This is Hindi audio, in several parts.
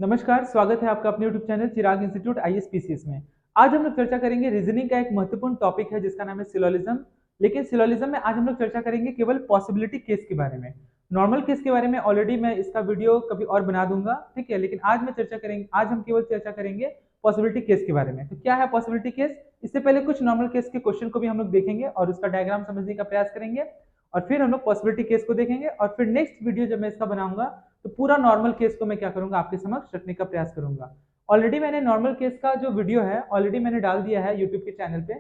नमस्कार, स्वागत है आपका अपने YouTube चैनल चिराग इंस्टीट्यूट आईएसपीसीएस में। आज हम लोग चर्चा करेंगे रीजनिंग का एक महत्वपूर्ण टॉपिक है जिसका नाम है सिलोजिज्म। लेकिन सिलोजिज्म में आज हम लोग चर्चा करेंगे केवल पॉसिबिलिटी केस के बारे में। नॉर्मल केस के बारे में ऑलरेडी मैं इसका वीडियो कभी और बना दूंगा, ठीक है। लेकिन आज हम केवल चर्चा करेंगे पॉसिबिलिटी केस के बारे में। तो क्या है पॉसिबिलिटी केस? इससे पहले कुछ नॉर्मल केस के क्वेश्चन को भी हम लोग देखेंगे और उसका डायग्राम समझने का प्रयास करेंगे, और फिर हम लोग पॉसिबिलिटी केस को देखेंगे, और फिर नेक्स्ट वीडियो जब मैं इसका बनाऊंगा तो पूरा नॉर्मल केस को मैं क्या करूंगा, आपके समक्ष रखने का प्रयास करूंगा। ऑलरेडी मैंने नॉर्मल केस का जो वीडियो है ऑलरेडी मैंने डाल दिया है यूट्यूब के चैनल पे,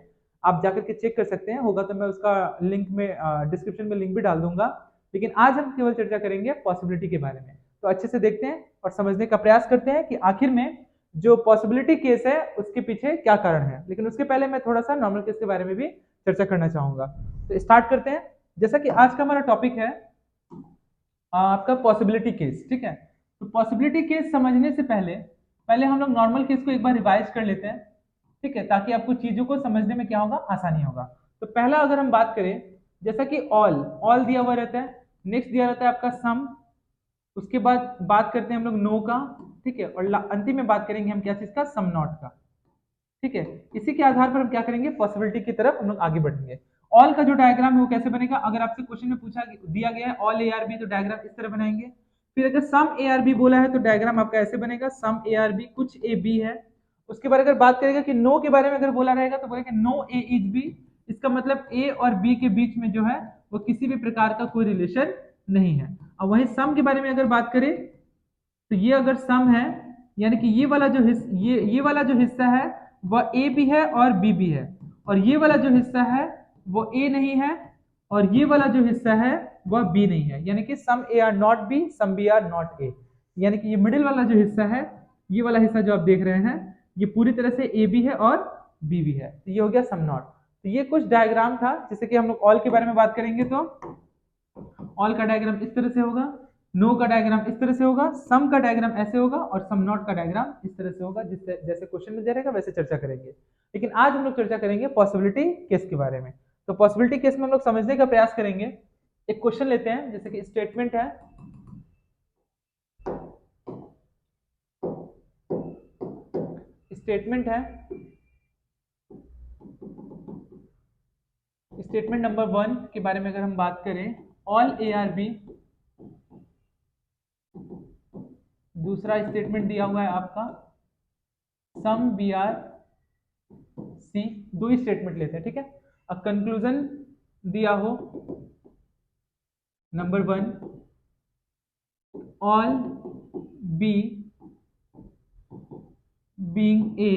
आप जाकर के चेक कर सकते हैं। होगा तो मैं उसका लिंक में डिस्क्रिप्शन में लिंक भी डाल दूंगा। लेकिन आज हम केवल चर्चा करेंगे पॉसिबिलिटी के बारे में। तो अच्छे से देखते हैं और समझने का प्रयास करते हैं कि आखिर में जो पॉसिबिलिटी केस है उसके पीछे क्या कारण है। लेकिन उसके पहले मैं थोड़ा सा नॉर्मल केस के बारे में भी चर्चा करना चाहूंगा। तो स्टार्ट करते हैं। जैसा कि आज का हमारा टॉपिक है आपका पॉसिबिलिटी केस, ठीक है। तो पॉसिबिलिटी केस समझने से पहले पहले हम लोग नॉर्मल केस को एक बार रिवाइज कर लेते हैं, ठीक है, ताकि आपको चीजों को समझने में क्या होगा, आसानी होगा। तो पहला अगर हम बात करें, जैसा कि ऑल ऑल दिया हुआ रहता है, नेक्स्ट दिया रहता है आपका सम, उसके बाद बात करते हैं हम लोग नो का, ठीक है, और अंतिम में बात करेंगे हम क्या चीज का, सम नॉट का, ठीक है। इसी के आधार पर हम क्या करेंगे, पॉसिबिलिटी की तरफ हम लोग आगे बढ़ेंगे। ऑल का जो डायग्राम है वो कैसे बनेगा, अगर आपसे क्वेश्चन में पूछा दिया गया है ऑल ए आर बी, तो डायग्राम इस तरह बनाएंगे। फिर अगर सम ए आर बी बोला है तो डायग्राम आपका ऐसे बनेगा, सम ए आर बी कुछ ए बी है। उसके बाद अगर बात करेगा कि नो के बारे में अगर बोला रहेगा तो बोलेगा नो ए इज बी। इसका मतलब ए और बी के बीच में जो है वो किसी भी प्रकार का कोई रिलेशन नहीं है। और वहीं सम के बारे में अगर बात करें तो ये अगर सम है, यानी कि ये वाला जो ये वाला जो हिस्सा है वह ए भी है और बी भी है, और ये वाला जो हिस्सा है वो ए नहीं है, और ये वाला जो हिस्सा है वह बी नहीं है। यानी कि some A are not B, some B are not A. यानी कि ये मिडिल वाला जो हिस्सा है, ये वाला हिस्सा जो आप देख रहे हैं, ये पूरी तरह से ए भी है और बी भी है। तो ये हो गया सम नॉट। तो ये कुछ डायग्राम था। जैसे कि हम लोग ऑल के बारे में बात करेंगे तो ऑल का डायग्राम इस तरह से होगा, नो का डायग्राम इस तरह से होगा, सम का डायग्राम ऐसे होगा, और सम नॉट का डायग्राम इस तरह से होगा। जिससे जैसे क्वेश्चन में दे रहेगा वैसे चर्चा करेंगे। लेकिन आज हम लोग चर्चा करेंगे पॉसिबिलिटी केस के बारे में। तो पॉसिबिलिटी केस में हम लोग समझने का प्रयास करेंगे। एक क्वेश्चन लेते हैं, जैसे कि स्टेटमेंट है, स्टेटमेंट है, स्टेटमेंट नंबर 1 के बारे में अगर हम बात करें, ऑल ए आर बी। दूसरा स्टेटमेंट दिया हुआ है आपका सम बी आर सी। दो ही स्टेटमेंट लेते हैं, ठीक है। अब कंक्लूजन दिया हो number 1, all B being A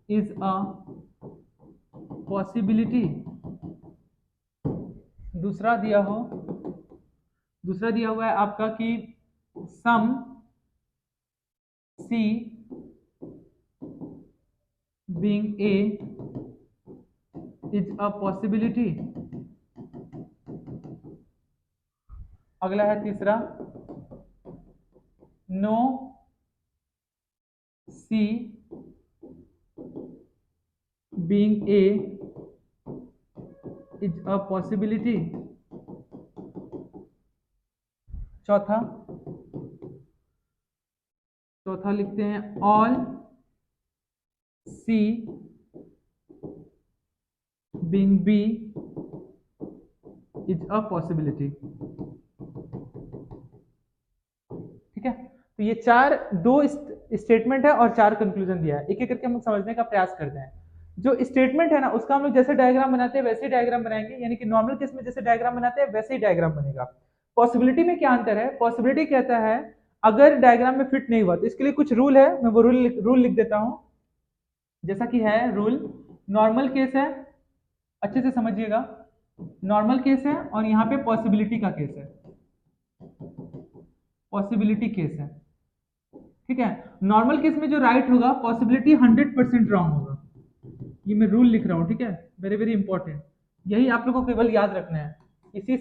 is a possibility. दूसरा दिया हुआ है आपका कि some C being A is a possibility. अगला है तीसरा, no C being A is a possibility. चौथा लिखते हैं all C being B is a possibility, ठीक है। तो ये दो स्टेटमेंट है और 4 कंक्लूजन दिया है। एक एक करके हम लोग समझने का प्रयास करते हैं। जो स्टेटमेंट है ना, उसका हम लोग जैसे डायग्राम बनाते हैं वैसे ही डायग्राम बनाएंगे, यानी कि नॉर्मल केस में जैसे डायग्राम बनाते हैं वैसे ही डायग्राम बनेगा। पॉसिबिलिटी में क्या अंतर है, पॉसिबिलिटी कहता है अगर डायग्राम में फिट नहीं हुआ तो इसके लिए कुछ रूल है, मैं वो रूल लिख देता हूं। जैसा कि है रूल, नॉर्मल केस है, अच्छे से समझिएगा, नॉर्मल केस है और यहाँ पे पॉसिबिलिटी का केस है, पॉसिबिलिटी केस है, ठीक है। नॉर्मल केस में जो राइट होगा पॉसिबिलिटी 100% रॉन्ग होगा। ये मैं रूल लिख रहा हूं, ठीक है, वेरी वेरी इंपॉर्टेंट। यही आप लोगों को केवल याद रखना है, इसी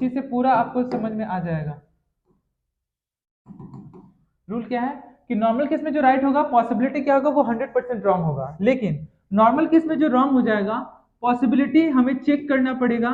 से पूरा आपको समझ में आ जाएगा। रूल क्या है कि नॉर्मल केस में जो राइट होगा पॉसिबिलिटी क्या होगा, वो 100% रॉन्ग होगा। लेकिन नॉर्मल केस में जो रॉन्ग हो जाएगा, पॉसिबिलिटी हमें चेक करना पड़ेगा,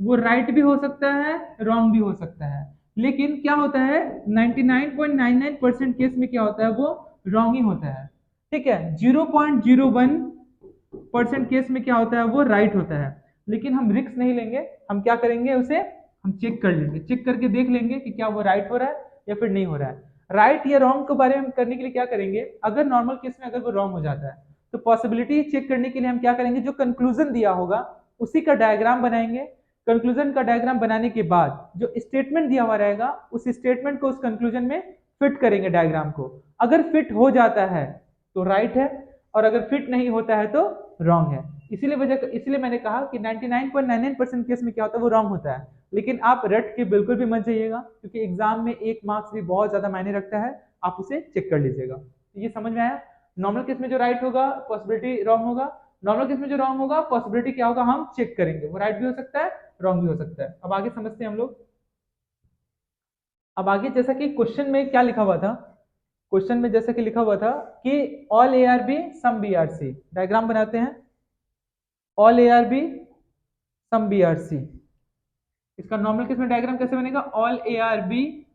वो राइट भी हो सकता है रॉन्ग भी हो सकता है। लेकिन क्या होता है 99.99% केस में क्या होता है, वो रॉन्ग ही होता है। ठीक है, 0.01% केस में क्या होता है, वो राइट होता है। लेकिन हम रिस्क नहीं लेंगे, हम क्या करेंगे, उसे हम चेक कर लेंगे, चेक करके देख लेंगे कि क्या वो राइट हो रहा है या फिर नहीं हो रहा है। राइट या रॉन्ग के बारे में करने के लिए क्या करेंगे, अगर नॉर्मल केस में अगर वो रॉन्ग हो जाता है तो पॉसिबिलिटी चेक करने के लिए हम क्या करेंगे, जो कंक्लूजन दिया होगा उसी का डायग्राम बनाएंगे। कंक्लूजन का डायग्राम बनाने के बाद जो स्टेटमेंट दिया हुआ रहेगा उस स्टेटमेंट को उस कंक्लूजन में फिट करेंगे डायग्राम को। अगर फिट हो जाता है तो राइट है, और अगर फिट नहीं होता है तो रॉन्ग है। इसीलिए मैंने कहा कि 99.99% केस में क्या होता है, वो रॉन्ग होता है। लेकिन आप रट के बिल्कुल भी मत जाइएगा, क्योंकि एग्जाम में एक मार्क्स भी बहुत ज्यादा मायने रखता है, आप उसे चेक कर लीजिएगा। तो ये समझ में आया। नॉर्मल केस में जो राइट होगा पॉसिबिलिटी रॉन्ग होगा, नॉर्मल केस में जो रॉन्ग होगा पॉसिबिलिटी क्या होगा, हम चेक करेंगे, वो राइट भी हो सकता है रॉन्ग भी हो सकता है। अब आगे समझते हैं हम लोग। अब आगे जैसा कि क्वेश्चन में क्या लिखा हुआ था, क्वेश्चन में जैसा कि लिखा हुआ था कि all A are B some B are C, diagram बनाते हैं। All A are B some B are C, इसका नॉर्मल केस में डायग्राम कैसे बनेगा, all A are B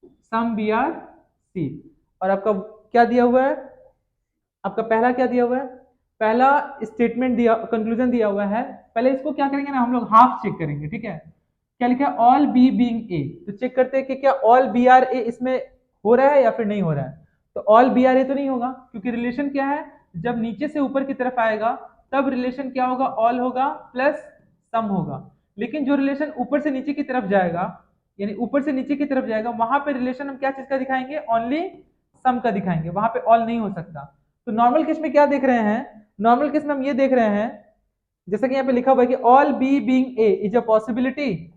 some B are C. और आपका क्या दिया हुआ है, आपका पहला क्या दिया हुआ है, पहला स्टेटमेंट दिया, कंक्लूजन दिया हुआ है। पहले इसको क्या करेंगे ना, हम लोग हाफ चेक करेंगे। ठीक है, क्या लिखा है, ऑल बी बीइंग ए, तो चेक करते हैं कि क्या ऑल बी आर ए इसमें हो रहा है या फिर नहीं हो रहा है। तो ऑल बी आर ए तो नहीं होगा, क्योंकि रिलेशन क्या है, जब नीचे से ऊपर की तरफ आएगा तब रिलेशन क्या होगा, ऑल होगा प्लस सम होगा। लेकिन जो रिलेशन ऊपर से नीचे की तरफ जाएगा, यानी ऊपर से नीचे की तरफ जाएगा, वहां पे रिलेशन हम क्या चीज का दिखाएंगे, ओनली सम का दिखाएंगे, वहां पे ऑल नहीं हो सकता। तो नॉर्मल केस में क्या देख रहे हैं, नॉर्मल केस में हम ये देख रहे हैं, जैसा कि यहाँ पे लिखा हुआ है कि all B being A is a possibility.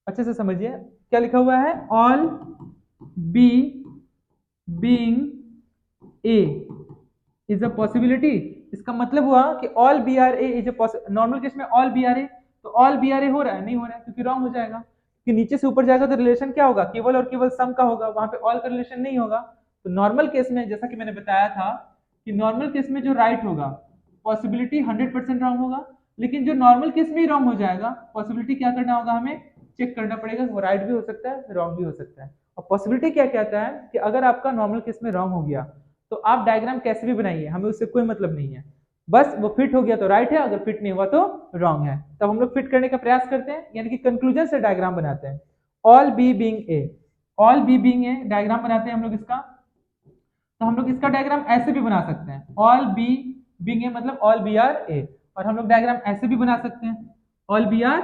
अच्छे से समझिए क्या लिखा हुआ है, all B being A is a possibility. इसका मतलब हुआ कि all B are A is a, normal case में ऑल बी आर ए, तो ऑल बी आर ए हो रहा है, नहीं हो रहा है, क्योंकि रॉन्ग हो जाएगा। कि नीचे से ऊपर जाएगा तो रिलेशन क्या होगा, केवल और केवल सम का होगा, वहां पे ऑल का रिलेशन नहीं होगा। तो नॉर्मल केस में जैसा कि मैंने बताया था कि नॉर्मल केस में जो राइट होगा पॉसिबिलिटी 100% रॉन्ग होगा। लेकिन जो नॉर्मल केस में ही रॉन्ग हो जाएगा, पॉसिबिलिटी क्या करना होगा, हमें चेक करना पड़ेगा, वो राइट भी हो सकता है रॉन्ग भी हो सकता है। और पॉसिबिलिटी क्या कहता है कि अगर आपका नॉर्मल केस में रॉन्ग हो गया तो आप डायग्राम कैसे भी बनाइए, हमें उससे कोई मतलब नहीं है, बस वो फिट हो गया तो राइट है, अगर फिट नहीं हुआ तो रॉन्ग है। तब हम लोग फिट करने का प्रयास करते हैं, यानी कि कंक्लूजन से डायग्राम बनाते हैं। ऑल बी बीइंग ए, ऑल बी बीइंग ए डायग्राम बनाते हैं हम लोग इसका। तो हम लोग इसका डायग्राम ऐसे भी बना सकते हैं, ऑल बी बीइंग ए मतलब ऑल बी आर ए। और हम लोग डायग्राम ऐसे भी बना सकते हैं, ऑल बी आर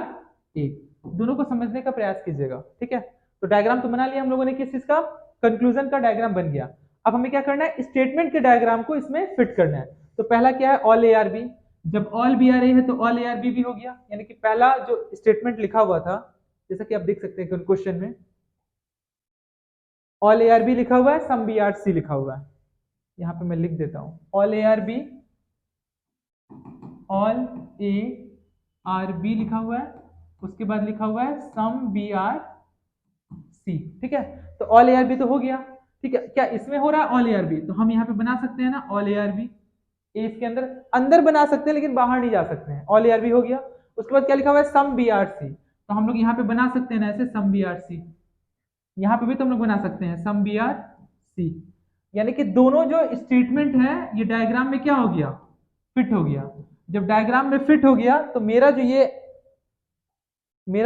ए। दोनों को समझने का प्रयास कीजिएगा। ठीक है, तो डायग्राम तो बना लिया हम लोगों ने, किस चीज का, कंक्लूजन का डायग्राम बन गया। अब हमें क्या करना है, स्टेटमेंट के डायग्राम को इसमें फिट करना है। तो पहला क्या है, ऑल ए आर बी। जब ऑल बी आर ए है तो ऑल ए आर बी भी हो गया, यानी कि पहला जो स्टेटमेंट लिखा हुआ था, जैसा कि आप देख सकते हैं क्वेश्चन में ऑल ए आर बी लिखा हुआ है, सम बी आर सी लिखा हुआ है। यहाँ पे मैं लिख देता हूँ, all A are B, all A are B लिखा हुआ है, उसके बाद लिखा हुआ है सम बी आर सी। ठीक है, तो ऑल ए आर बी तो हो गया। ठीक है, क्या इसमें हो रहा है ऑल ए आर बी, तो हम यहाँ पे बना सकते हैं ना ऑल ए आर बी। ए इसके अंदर अंदर बना सकते हैं लेकिन बाहर नहीं जा सकते हैं, ऑल ए आर बी हो गया। उसके बाद क्या लिखा हुआ है, सम बी आर सी, तो हम लोग यहाँ पे बना सकते हैं ना ऐसे, सम बी आर सी। यहाँ पे भी तो हम लोग बना सकते हैं सम बी आर सी। यानी कि दोनों जो स्टेटमेंट है ये डायग्राम में क्या हो गया, फिट हो गया। जब डायग्राम में फिट हो गया तो मेरा जो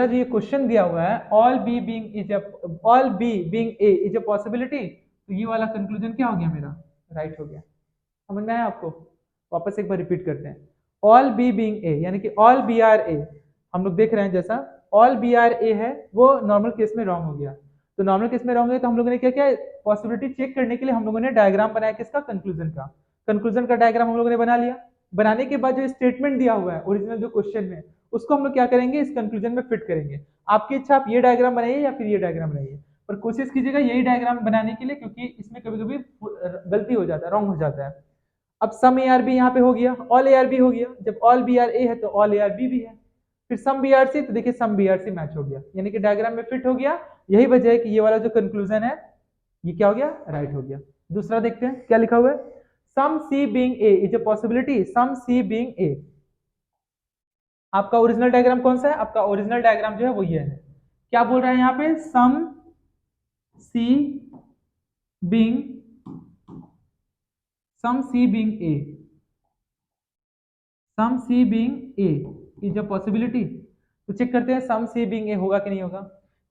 ये क्वेश्चन दिया हुआ है, all B being A is a possibility, तो ये वाला कंक्लूजन क्या हो गया, मेरा राइट हो गया। समझ में आया आपको, वापस एक बार रिपीट करते हैं। ऑल बी बीइंग ए यानी कि ऑल बी आर ए, हम लोग देख रहे हैं जैसा ऑल बी आर ए है वो नॉर्मल केस में रॉन्ग हो गया। तो नॉर्मल केस में रॉन्ग है तो हम लोगों ने क्या किया, पॉसिबिलिटी चेक करने के लिए हम लोगों ने डायग्राम बनाया, किसका, कंक्लूजन का। कंक्लूजन का डायग्राम हम लोगों ने बना लिया। बनाने के बाद जो स्टेटमेंट दिया हुआ है ओरिजिनल जो क्वेश्चन में, उसको हम लोग क्या करेंगे, इस कंक्लूजन में फिट करेंगे। आपकी इच्छा, आप ये डायग्राम बनाइए या फिर ये डायग्राम बनाइए, पर कोशिश कीजिएगा यही डायग्राम बनाने के लिए, क्योंकि इसमें कभी कभी गलती हो जाता है, रॉन्ग हो जाता है। अब सम ए आर बी यहाँ पे हो गया, ऑल ए आर बी हो गया। जब ऑल बी आर ए है तो ऑल ए आर बी भी है। फिर सम बी आर सी, तो देखिए some B are C match हो गया, यानी कि डायग्राम में फिट हो गया। यही वजह है कि ये वाला जो कंक्लूजन है ये क्या हो गया, राइट हो गया। दूसरा देखते हैं क्या लिखा हुआ है, some C being A is a possibility, some C being A. आपका ओरिजिनल डायग्राम कौन सा है, आपका ओरिजिनल डायग्राम जो है वो ये है। क्या बोल रहा है यहाँ पे, some C being A, some C being A is a possibility. तो चेक करते हैं सम सी बीइंग ए होगा कि नहीं होगा।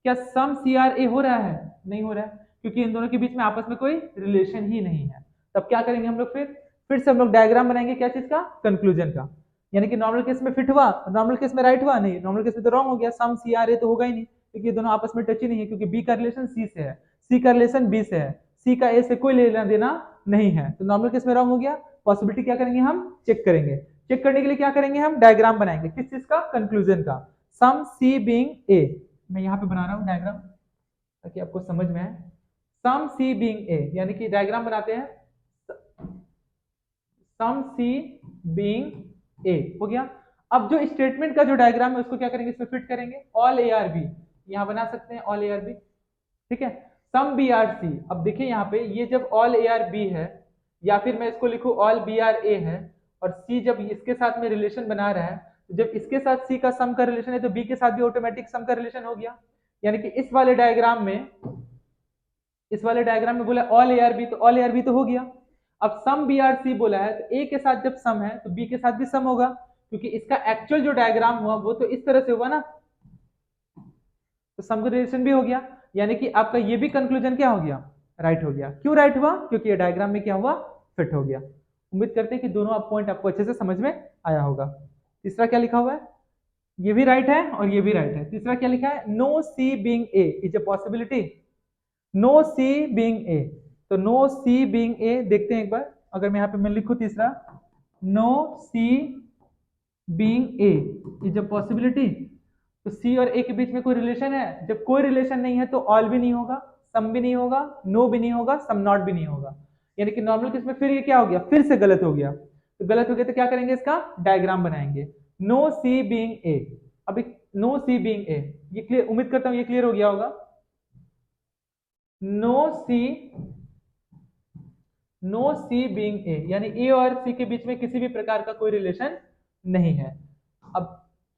क्या सम सी आर ए हो रहा है, नहीं हो रहा है, क्योंकि इन दोनों के बीच में आपस में कोई रिलेशन ही नहीं है। तब क्या करेंगे हम लोग, फिर से हम लोग डायग्राम बनाएंगे, क्या चीज का, कंक्लूजन का। यानी कि नॉर्मल केस में फिट हुआ, नॉर्मल केस में राइट हुआ, नहीं नॉर्मल केस में तो रॉन्ग हो गया, सम सी आर ए तो होगा ही नहीं, क्योंकि ये दोनों आपस में टच ही नहीं है, क्योंकि बी का रिलेशन सी से है, सी का रिलेशन बी से है, सी का ए से कोई लेना देना नहीं है, तो नॉर्मल केस में रॉन्ग हो गया। पॉसिबिलिटी क्या करेंगे हम, चेक करेंगे। चेक करने के लिए क्या करेंगे हम, डायग्राम बनाएंगे, किस चीज का, कंक्लूजन का। सम सी बीइंग ए, मैं यहाँ पे बना रहा हूँ डायग्राम ताकि आपको समझ में आए। सम सी बीइंग ए, यानी कि डायग्राम बनाते हैं, सम सी बीइंग ए हो गया। अब जो स्टेटमेंट का जो डायग्राम है उसको क्या करेंगे, इसमें फिट करेंगे, ऑल ए आर बी, यहाँ बना सकते हैं ऑल ए आर बी, ठीक है। सम बी आर सी, अब देखिए यहाँ पे ये जब ऑल ए आर बी है, या फिर मैं इसको लिखूं ऑल बी आर ए है, और सी जब इसके साथ में रिलेशन बना रहा है, तो जब इसके साथ सी का सम का रिलेशन है तो बी के साथ भी ऑटोमेटिक सम का रिलेशन हो गया। यानी कि इस वाले डायग्राम में बोला ऑल ए आर बी, तो ऑल ए आर बी तो हो गया। अब सम बी आर सी बोला है, तो ए के साथ जब सम है तो बी के साथ भी सम होगा, क्योंकि इसका एक्चुअल जो डायग्राम हुआ वो तो इस तरह से हुआ ना, तो सम का रिलेशन भी हो गया। यानी कि आपका ये भी कंक्लूजन क्या हो गया, राइट हो गया। क्यों राइट हुआ, क्योंकि ये डायग्राम में क्या हुआ, फिट हो गया। उम्मीद करते हैं कि दोनों पॉइंट आपको अच्छे से समझ में आया होगा। तीसरा क्या लिखा हुआ है, ये भी राइट है और ये भी राइट है। तीसरा क्या लिखा है, no C being A is a possibility, no C being A, तो नो सी बीइंग ए देखते हैं एक बार, अगर मैं यहाँ पे मैं लिखूं तीसरा, no C being A is a possibility, तो सी और ए के बीच में कोई रिलेशन है, जब कोई रिलेशन नहीं है तो ऑल भी नहीं होगा, सम भी नहीं होगा, नो भी नहीं होगा, सम नॉट भी नहीं होगा। यानी कि नॉर्मल केस में फिर ये क्या हो गया, फिर से गलत हो गया, तो गलत हो गया तो क्या करेंगे, इसका डायग्राम बनाएंगे, नो सी बीइंग ए। अभी नो सी बीइंग ए, ये क्लियर, उम्मीद करता हूं ये क्लियर हो गया होगा। No C, no C being A, यानी ए और सी के बीच में किसी भी प्रकार का कोई रिलेशन नहीं है। अब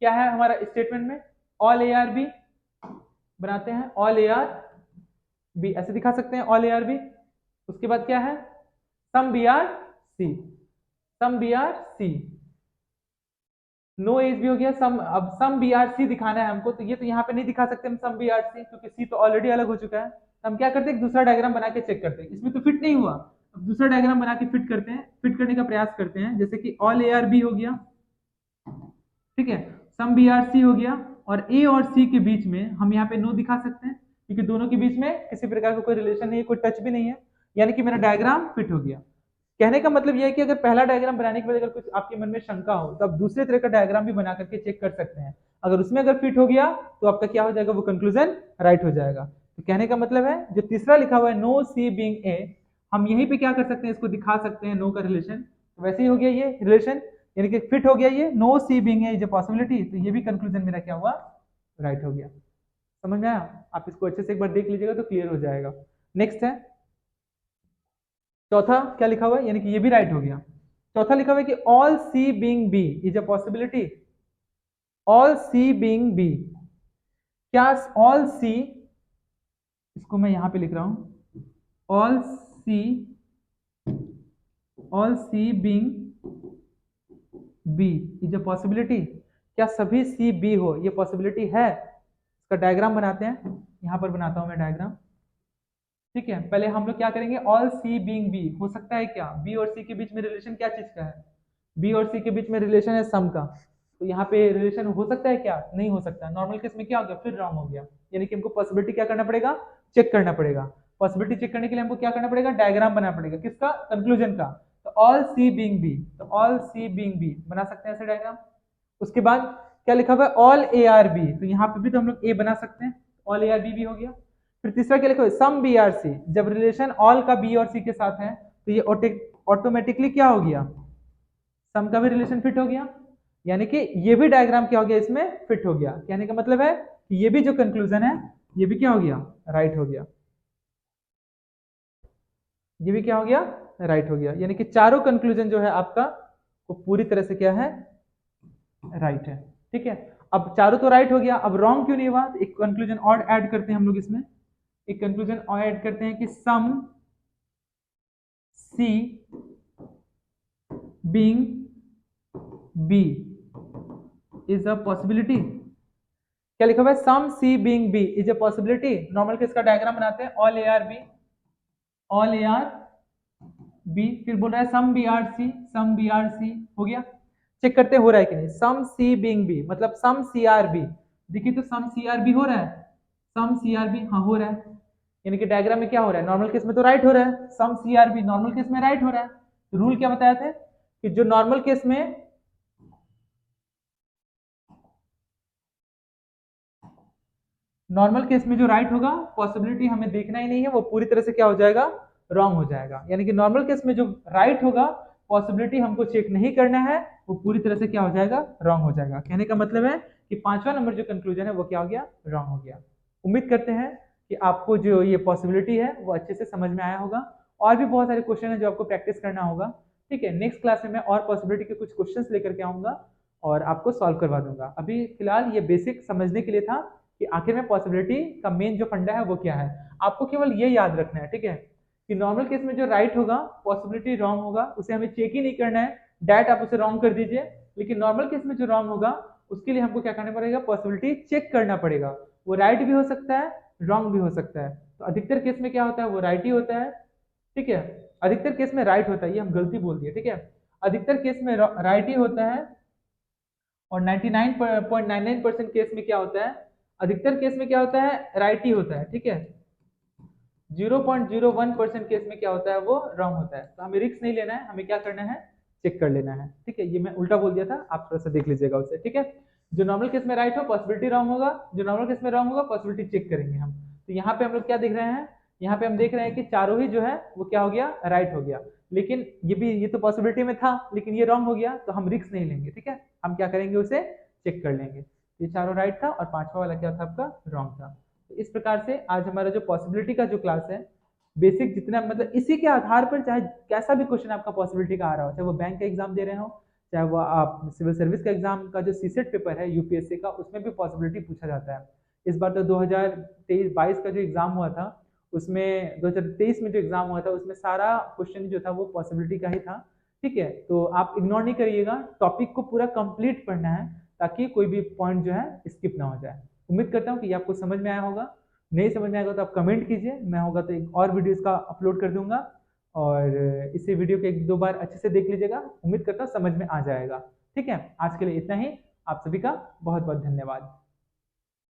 क्या है हमारा स्टेटमेंट में, ऑल ए आर बी बनाते हैं, ऑल ए आर बी ऐसे दिखा सकते हैं, ऑल ए आर बी। उसके बाद क्या है, some B are C, some B are C, no एज भी हो गया, सम, अब सम बी आर सी दिखाना है हमको, तो ये तो यहाँ पे नहीं दिखा सकते हम सम बी आर सी, क्योंकि सी तो ऑलरेडी अलग हो चुका है। तो हम क्या करते हैं, एक दूसरा डायग्राम बना के चेक करते हैं, इसमें तो फिट नहीं हुआ, अब दूसरा डायग्राम बना के फिट करते हैं, फिट करने का प्रयास करते हैं, जैसे कि ऑल ए आर बी हो गया, ठीक है, सम बी आर सी हो गया, और ए और सी के बीच में हम यहाँ पे नो दिखा सकते हैं, क्योंकि दोनों के बीच में किसी प्रकार का कोई रिलेशन नहीं है, कोई टच भी नहीं है, यानी कि मेरा डायग्राम फिट हो गया। कहने का मतलब यह है कि अगर पहला डायग्राम बनाने के बाद अगर कुछ आपके मन में शंका हो तो आप दूसरे तरह का डायग्राम भी बना करके चेक कर सकते हैं, अगर उसमें अगर फिट हो गया तो आपका क्या हो जाएगा, वो कंक्लूजन राइट हो जाएगा। तो कहने का मतलब है जो तीसरा लिखा हुआ है नो सी बीइंग ए, हम यहीं पे क्या कर सकते हैं, इसको दिखा सकते हैं नो का रिलेशन, तो वैसे ही हो गया ये रिलेशन, यानी कि फिट हो गया ये, no C being A is a possibility, तो ये भी कंक्लूजन मेरा क्या हुआ, राइट हो गया। समझ में आया, आप इसको अच्छे से एक बार देख लीजिएगा तो क्लियर हो जाएगा। नेक्स्ट है चौथा, क्या लिखा हुआ है, यानी कि ये भी राइट हो गया। चौथा लिखा हुआ है कि all C being B is a possibility, all C being B, क्या ऑल सी, इसको मैं यहां पे लिख रहा हूं, all C being B is a possibility, क्या सभी सी बी हो, ये पॉसिबिलिटी है। इसका डायग्राम बनाते हैं, यहां पर बनाता हूं मैं डायग्राम, ठीक है। पहले हम लोग क्या करेंगे, ऑल सी बीइंग बी हो सकता है क्या, बी और सी के बीच में रिलेशन क्या चीज का है, बी और सी के बीच में रिलेशन है सम का, तो यहाँ पे रिलेशन हो सकता है क्या, नहीं हो सकता। नॉर्मल केस में क्या हो गया, फिर रॉन्ग हो गया, यानी कि हमको पॉसिबिलिटी क्या करना पड़ेगा, चेक करना पड़ेगा। पॉसिबिलिटी चेक करने के लिए हमको क्या करना पड़ेगा, डायग्राम बनाना पड़ेगा, किसका, कंक्लूजन का। तो ऑल सी बीइंग बी, तो ऑल सी बीइंग बी बना सकते हैं ऐसे डायग्राम। उसके बाद क्या लिखा हुआ है, ऑल ए आर बी, तो यहाँ पे भी तो हम लोग ए बना सकते हैं, ऑल ए आर बी भी हो गया। फिर तीसरा क्या लिखा हुआ है, सम बी आर सी, जब रिलेशन ऑल का बी और सी के साथ है तो ये ऑटोमेटिकली क्या हो गया, सम का भी रिलेशन फिट हो गया, यानी कि ये भी डायग्राम क्या हो गया, इसमें फिट हो गया। कहने का मतलब है कि ये भी जो कंक्लूजन है ये भी क्या हो गया, राइट हो गया, ये भी क्या हो गया, राइट हो गया। यानी कि चारों कंक्लूजन जो है आपका वो पूरी तरह से क्या है, राइट है, ठीक है। अब चारों तो राइट हो गया, अब रॉन्ग क्यों नहीं हुआ? तो एक कंक्लूजन और ऐड करते हैं हम लोग इसमें, एक कंक्लूजन और ऐड करते हैं कि some C being B is a possibility. क्या लिखा हुआ है? Some C being B is a possibility. Normal case का डायग्राम बनाते हैं, all A are B, all A are B, फिर बोल रहा है some B are C, some B are C, हो गया। चेक करते हो रहा है कि नहीं। सम सी बीइंग बी मतलब सम सी आर बी, देखिए तो सम सी आर बी हो रहा है, सम सी आर बी हाँ हो रहा है, यानी कि डायग्राम में क्या हो रहा है, नॉर्मल केस में तो राइट हो रहा है, some C are B normal case में राइट हो रहा है। तो रूल क्या बताया था कि जो नॉर्मल केस में, नॉर्मल केस में जो राइट होगा पॉसिबिलिटी हमें देखना ही नहीं है, वो पूरी तरह से क्या हो जाएगा, रॉन्ग हो जाएगा। यानी कि नॉर्मल केस में जो राइट होगा पॉसिबिलिटी हमको चेक नहीं करना है, वो पूरी तरह से क्या हो जाएगा, रॉन्ग हो जाएगा। कहने का मतलब है कि पांचवा नंबर जो कंक्लूजन है वो क्या हो गया, रॉन्ग हो गया। उम्मीद करते हैं कि आपको जो ये पॉसिबिलिटी है वो अच्छे से समझ में आया होगा। और भी बहुत सारे क्वेश्चन है जो आपको प्रैक्टिस करना होगा। ठीक है, नेक्स्ट क्लास में मैं और पॉसिबिलिटी के कुछ क्वेश्चंस लेकर के आऊंगा और आपको सॉल्व करवा दूंगा। अभी फिलहाल ये बेसिक समझने के लिए था कि आखिर में पॉसिबिलिटी का मेन जो फंडा है वो क्या है। आपको केवल ये याद रखना है, ठीक है, कि नॉर्मल केस में जो राइट होगा पॉसिबिलिटी रॉन्ग होगा, उसे हमें चेक ही नहीं करना है, डायरेक्ट आप उसे रॉन्ग कर दीजिए। लेकिन नॉर्मल केस में जो रॉन्ग होगा उसके लिए हमको क्या करना पड़ेगा, पॉसिबिलिटी चेक करना पड़ेगा। वो राइट भी हो सकता है, रॉन्ग भी हो सकता है। तो अधिकतर केस में क्या होता है, वो राइट ही होता है। ठीक है, अधिकतर केस में राइट होता है, ये हम गलती बोल दिए। ठीक है, अधिकतर केस में राइट ही होता है, और 99.99% केस में क्या होता है, अधिकतर केस में क्या होता है, राइट ही होता है। ठीक है, 0.01% केस में क्या होता है, वो रॉन्ग होता है। तो हमें रिस्क नहीं लेना है, हमें क्या करना है, चेक कर लेना है। ठीक है, ये मैं उल्टा बोल दिया था, आप थोड़ा सा देख लीजिएगा उसे। ठीक है, जो नॉर्मल केस में राइट हो पॉसिबिलिटी रॉन्ग होगा, जो नॉर्मल केस में रॉन्ग होगा पॉसिबिलिटी चेक करेंगे हम। तो यहाँ पे हम लोग क्या देख रहे हैं, यहाँ पे हम देख रहे हैं कि चारों ही जो है वो क्या हो गया, राइट हो गया। लेकिन ये तो पॉसिबिलिटी में था, लेकिन ये रॉन्ग हो गया, तो हम रिस्क नहीं लेंगे। ठीक है, हम क्या करेंगे, उसे चेक कर लेंगे। ये चारों राइट था और पांचवा वाला क्या था, आपका रॉन्ग था। तो इस प्रकार से आज हमारा जो पॉसिबिलिटी का जो क्लास है, बेसिक जितना मतलब इसी के आधार पर चाहे कैसा भी क्वेश्चन आपका पॉसिबिलिटी का आ रहा हो, चाहे वो बैंक का एग्जाम दे रहे हो, चाहे वो आप सिविल सर्विस का एग्जाम का जो सीसेट पेपर है यूपीएससी का, उसमें भी पॉसिबिलिटी पूछा जाता है। इस बार तो 2023-22 का जो एग्जाम हुआ था, उसमें 2023 में जो एग्जाम हुआ था उसमें सारा क्वेश्चन जो था वो पॉसिबिलिटी का ही था। ठीक है, तो आप इग्नोर नहीं करिएगा, टॉपिक को पूरा कंप्लीट पढ़ना है ताकि कोई भी पॉइंट जो है स्किप ना हो जाए। उम्मीद करता हूँ कि ये आपको समझ में आया होगा। नहीं समझ में आएगा तो आप कमेंट कीजिए, मैं होगा तो एक और वीडियो इसका अपलोड कर दूंगा, और इसी वीडियो को एक दो बार अच्छे से देख लीजिएगा। उम्मीद करता हूँ समझ में आ जाएगा। ठीक है, आज के लिए इतना ही। आप सभी का बहुत बहुत धन्यवाद।